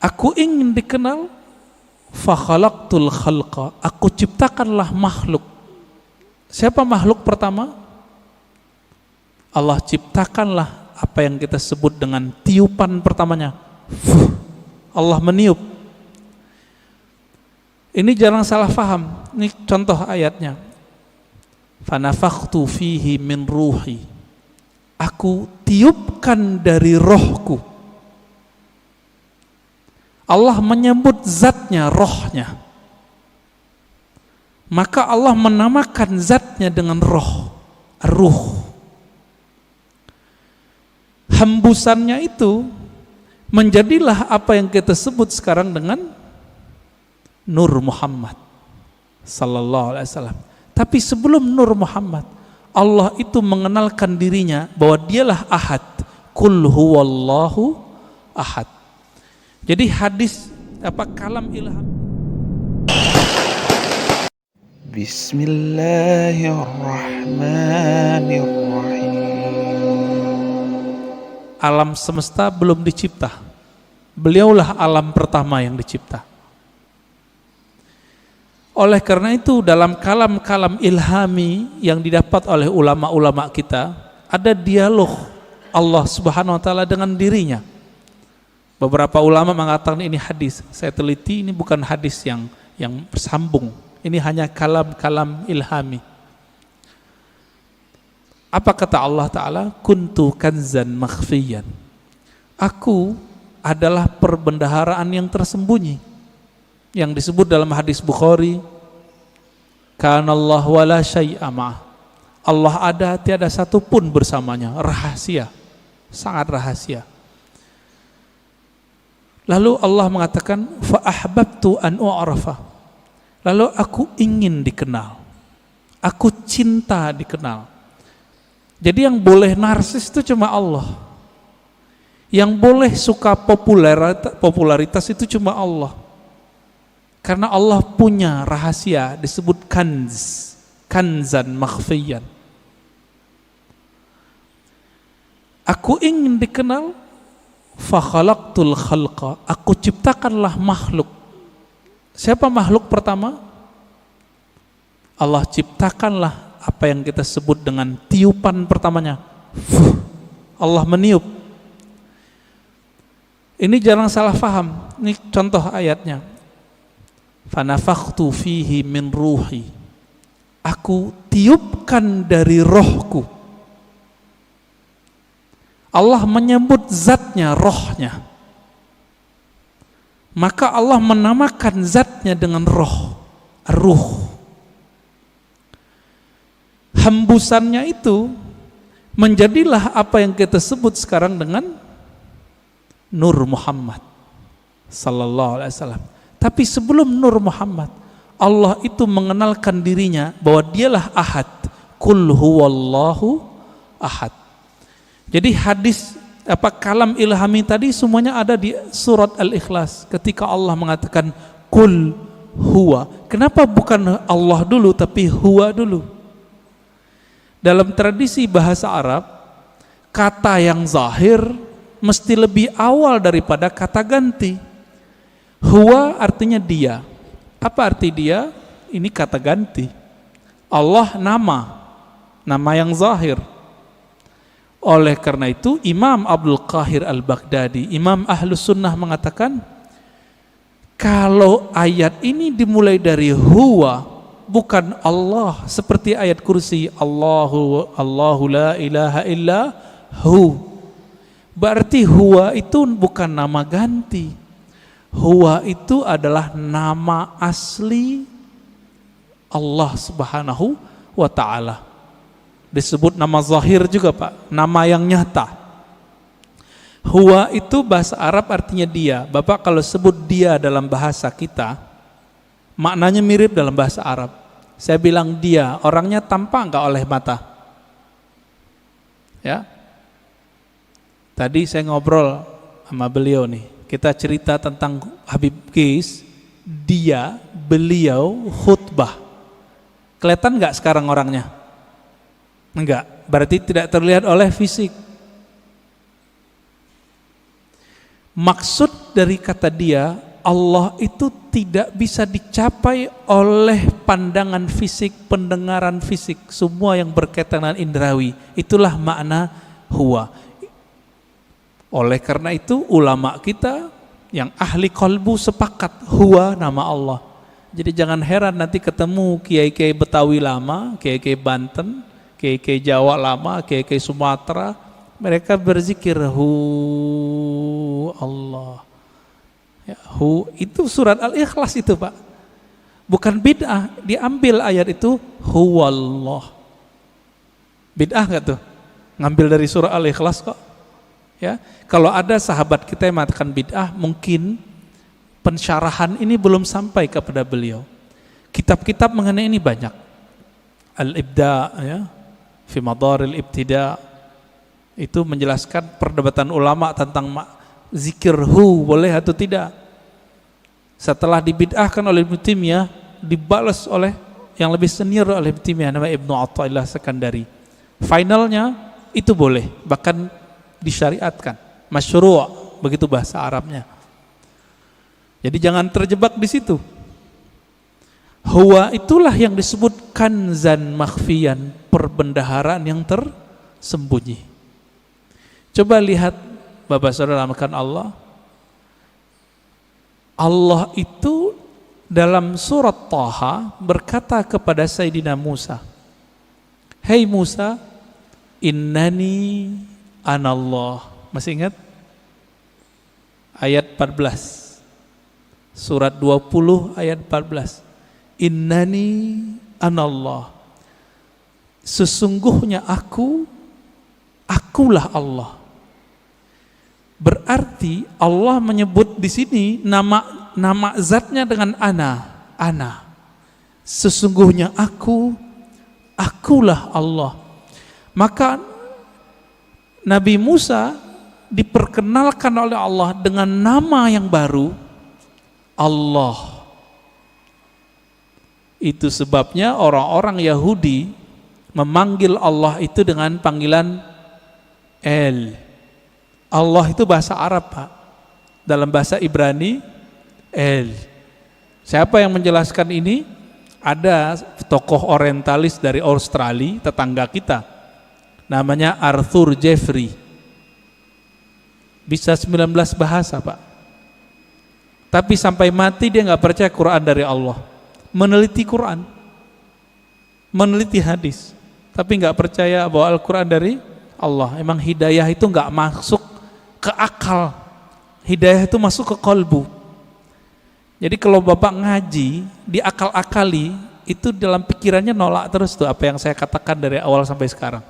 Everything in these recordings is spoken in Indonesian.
Aku ingin dikenal, fa khalaqtul khalqa, aku ciptakanlah makhluk. Siapa makhluk pertama? Allah ciptakanlah apa yang kita sebut dengan tiupan pertamanya. Allah meniup. Ini jangan salah faham. Ini contoh ayatnya. Fanafakhtu fihi min ruhi. Aku tiupkan dari rohku. Allah menyebut zatnya, rohnya. Maka Allah menamakan zatnya dengan roh, ruh. Hembusannya itu menjadilah apa yang kita sebut sekarang dengan Nur Muhammad sallallahu alaihi wasallam. Tapi sebelum Nur Muhammad, Allah itu mengenalkan dirinya bahwa dialah Ahad. Qul huwallahu ahad. Jadi hadis kalam ilham. Bismillahirrahmanirrahim. Alam semesta belum dicipta. Beliaulah alam pertama yang dicipta. Oleh karena itu dalam kalam-kalam ilhami yang didapat oleh ulama-ulama kita, ada dialog Allah Subhanahu wa taala dengan dirinya. Beberapa ulama mengatakan ini hadis. Saya teliti, ini bukan hadis yang bersambung. Ini hanya kalam-kalam ilhami. Apa kata Allah Ta'ala? Kuntu kanzan makhfiyan. Aku adalah perbendaharaan yang tersembunyi. Yang disebut dalam hadis Bukhari, Kanallahu wa la syai'a ma'ah. Allah ada, tiada satu pun bersamanya. Rahasia, sangat rahasia. Lalu Allah mengatakan, fa ahbabtu an u'rafa. Lalu aku ingin dikenal. Aku cinta dikenal. Jadi yang boleh narsis itu cuma Allah. Yang boleh suka popularitas itu cuma Allah. Karena Allah punya rahasia disebut kanz, kanzan makhfiyan. Aku ingin dikenal, fa khalaqtul khalqa, aku ciptakanlah makhluk. Siapa makhluk pertama? Allah ciptakanlah apa yang kita sebut dengan tiupan pertamanya. Allah meniup. Ini jangan salah faham. Ini contoh ayatnya. Fanafakhtu fihi min ruhi. Aku tiupkan dari rohku. Allah menyebut zatnya, rohnya. Maka Allah menamakan zatnya dengan roh, ruh. Hembusannya itu menjadilah apa yang kita sebut sekarang dengan Nur Muhammad sallallahu alaihi wasallam. Tapi sebelum Nur Muhammad, Allah itu mengenalkan dirinya bahwa dialah Ahad. Qul huwallahu ahad. Jadi hadis kalam ilhami tadi semuanya ada di surat Al-Ikhlas ketika Allah mengatakan Qul huwa. Kenapa bukan Allah dulu tapi huwa dulu? Dalam tradisi bahasa Arab, kata yang zahir mesti lebih awal daripada kata ganti. Huwa artinya dia. Apa arti dia? Ini kata ganti. Allah nama yang zahir. Oleh karena itu Imam Abdul Qahir Al-Baghdadi, Imam Ahlus Sunnah mengatakan, kalau ayat ini dimulai dari huwa, bukan Allah, seperti ayat kursi Allahu la ilaha illa hu, berarti huwa itu bukan nama ganti. Huwa itu adalah nama asli Allah Subhanahu wa ta'ala. Disebut nama zahir juga Pak, nama yang nyata. Huwa itu bahasa Arab artinya dia. Bapak kalau sebut dia dalam bahasa kita, maknanya mirip dalam bahasa Arab. Saya bilang dia, orangnya tampak enggak oleh mata? Ya. Tadi saya ngobrol sama beliau nih. Kita cerita tentang Habib Qais, beliau khutbah. Kelihatan enggak sekarang orangnya? Enggak, berarti tidak terlihat oleh fisik. Maksud dari kata dia, Allah itu tidak bisa dicapai oleh pandangan fisik, pendengaran fisik, semua yang berkaitan dengan indrawi. Itulah makna huwa. Oleh karena itu ulama kita yang ahli qalbu sepakat huwa nama Allah. Jadi jangan heran nanti ketemu kiai-kiai Betawi lama, kiai-kiai Banten, kiai-kiai Jawa lama, kiai-kiai Sumatera, mereka berzikir hu Allah. Ya, hu itu surat Al-Ikhlas itu, Pak. Bukan bid'ah, diambil ayat itu huwallah. Bid'ah enggak tuh? Ngambil dari surah Al-Ikhlas kok. Ya, kalau ada sahabat kita yang mengatakan bid'ah, mungkin pensyarahan ini belum sampai kepada beliau. Kitab-kitab mengenai ini banyak. Al-Ibda, ya, fi Madaril Ibtida, itu menjelaskan perdebatan ulama tentang zikir hu boleh atau tidak. Setelah dibid'ahkan oleh Ibnu Taimiyah, dibalas oleh yang lebih senior oleh Ibnu Taimiyah, namanya Ibnu Athaillah Sekandari. Finalnya itu boleh, bahkan disyariatkan, masyru', begitu bahasa Arabnya. Jadi jangan terjebak di situ. Huwa itulah yang disebut kanzan makhfiyan, perbendaharaan yang tersembunyi. Coba lihat Bapak Saudara makan Allah. Allah itu dalam surat Thaha berkata kepada Sayyidina Musa, "Hei Musa, innani anallah." Masih ingat? Ayat 14. Surat 20 ayat 14. Innani anallah. Sesungguhnya akulah Allah. Berarti Allah menyebut di sini nama zatnya dengan ana. Sesungguhnya akulah Allah. Maka Nabi Musa diperkenalkan oleh Allah dengan nama yang baru, Allah. Itu sebabnya orang-orang Yahudi memanggil Allah itu dengan panggilan El. Allah itu bahasa Arab, Pak. Dalam bahasa Ibrani, El. Siapa yang menjelaskan ini? Ada tokoh orientalis dari Australia, tetangga kita. Namanya Arthur Jeffrey. Bisa 19 bahasa, Pak. Tapi sampai mati dia nggak percaya Quran dari Allah. Meneliti Quran, meneliti hadis, tapi nggak percaya bahwa Al-Quran dari Allah. Emang hidayah itu nggak masuk ke akal, hidayah itu masuk ke kolbu. Jadi kalau Bapak ngaji, diakal-akali, itu dalam pikirannya nolak terus tuh apa yang saya katakan dari awal sampai sekarang.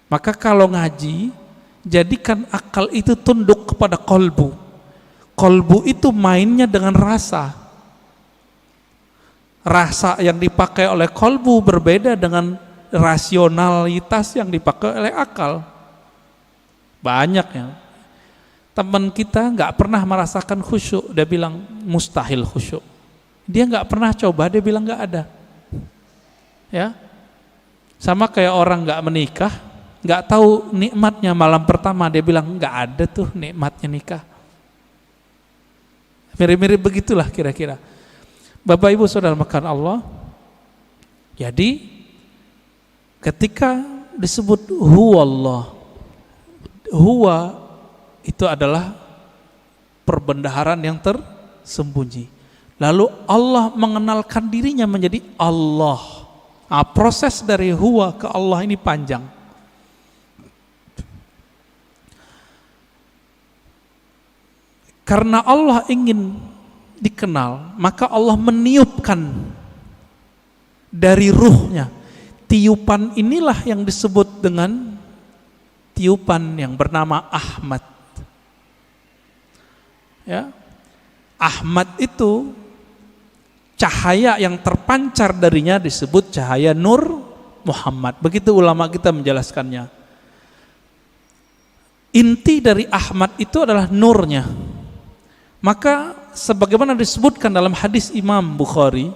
Maka kalau ngaji, jadikan akal itu tunduk kepada kolbu. Kolbu itu mainnya dengan rasa. Rasa yang dipakai oleh kolbu berbeda dengan rasionalitas yang dipakai oleh akal. Banyak ya. Teman kita nggak pernah merasakan khusyuk, dia bilang mustahil khusyuk. Dia nggak pernah coba, dia bilang nggak ada. Ya, sama kayak orang nggak menikah, nggak tahu nikmatnya malam pertama, dia bilang nggak ada tuh nikmatnya nikah. Mirip-mirip begitulah kira-kira. Bapak Ibu Saudara makan Allah. Jadi ketika disebut huwallah, huwa itu adalah perbendaharaan yang tersembunyi. Lalu Allah mengenalkan dirinya menjadi Allah. Nah, proses dari huwa ke Allah ini panjang. Karena Allah ingin dikenal, maka Allah meniupkan dari ruhnya. Tiupan inilah yang disebut dengan tiupan yang bernama Ahmad. Ya, Ahmad itu cahaya yang terpancar darinya disebut cahaya Nur Muhammad. Begitu ulama kita menjelaskannya. Inti dari Ahmad itu adalah nurnya. Maka sebagaimana disebutkan dalam hadis Imam Bukhari,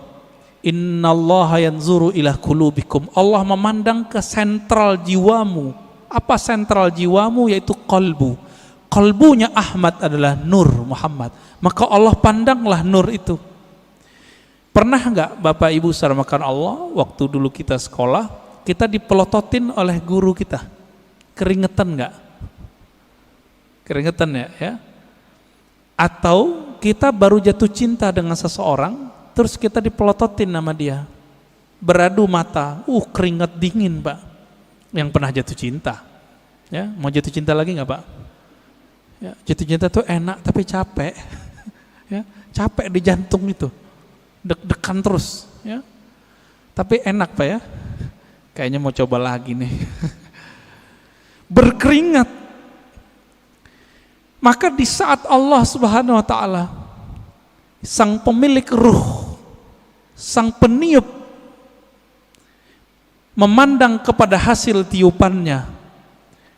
innallaha yanzuru ila qulubikum. Allah memandang ke sentral jiwamu. Apa sentral jiwamu? Yaitu qalbu. Qalbunya Ahmad adalah nur Muhammad. Maka Allah pandanglah nur itu. Pernah enggak Bapak Ibu saudara makan Allah, waktu dulu kita sekolah, kita dipelototin oleh guru kita? Keringetan enggak? Keringetan ya? Atau kita baru jatuh cinta dengan seseorang, terus kita dipelototin nama dia. Beradu mata, keringat dingin Pak. Yang pernah jatuh cinta. Ya, mau jatuh cinta lagi enggak Pak? Ya, jatuh cinta tuh enak tapi capek. Ya, capek di jantung itu. Deg-degan terus, ya. Tapi enak Pak ya. Kayaknya mau coba lagi nih. Berkeringat. Maka di saat Allah Subhanahu wa taala, sang pemilik ruh, sang peniup, memandang kepada hasil tiupannya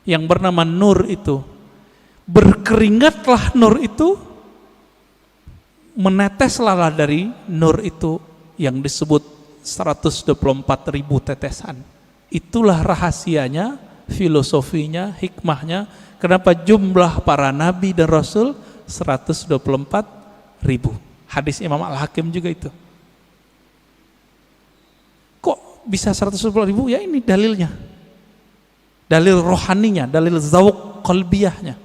yang bernama nur itu, berkeringatlah nur itu, meneteslah dari nur itu yang disebut 124.000 tetesan. Itulah rahasianya, filosofinya, hikmahnya, kenapa jumlah para nabi dan rasul 124.000. Hadis Imam Al-Hakim juga itu. Kok bisa 124.000? Ya ini dalilnya. Dalil rohaninya, dalil zawq qalbiyahnya.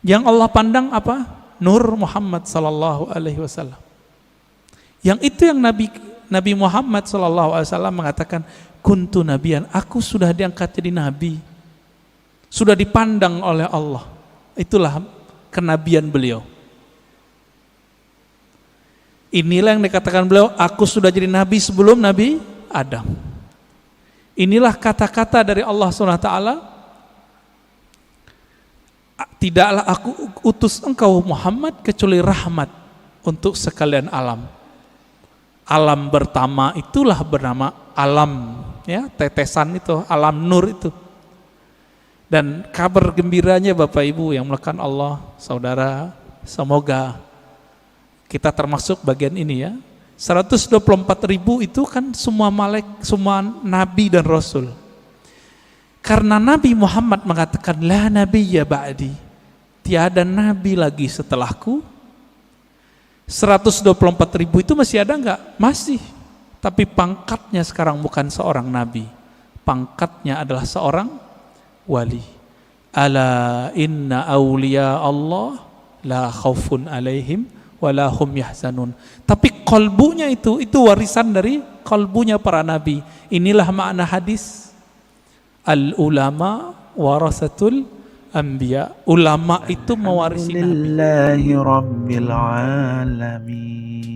Yang Allah pandang apa? Nur Muhammad sallallahu alaihi wasallam. Yang itu yang Nabi Muhammad sallallahu alaihi wasallam mengatakan, kuntu nabiyan, aku sudah diangkat jadi nabi. Sudah dipandang oleh Allah. Itulah kenabian beliau. Inilah yang dikatakan beliau, aku sudah jadi nabi sebelum Nabi Adam. Inilah kata-kata dari Allah SWT, tidaklah aku utus engkau Muhammad kecuali rahmat untuk sekalian alam. Alam pertama itulah bernama alam, ya, tetesan itu, alam nur itu. Dan kabar gembiranya Bapak Ibu yang melakukan Allah, saudara, semoga kita termasuk bagian ini ya. 124.000 itu kan semua semua nabi dan rasul. Karena Nabi Muhammad mengatakan la nabiyya ba'di, tiada nabi lagi setelahku. 124.000 itu masih ada enggak? Masih. Tapi pangkatnya sekarang bukan seorang nabi. Pangkatnya adalah seorang wali. Ala inna awliya Allah la khaufun alaihim wala hum yahzanun. Tapi qalbunya itu warisan dari qalbunya para nabi. Inilah makna hadis al ulama warasatul anbiya. Ulama itu mewarisi nabi. Alhamdulillahi rabbil alamin.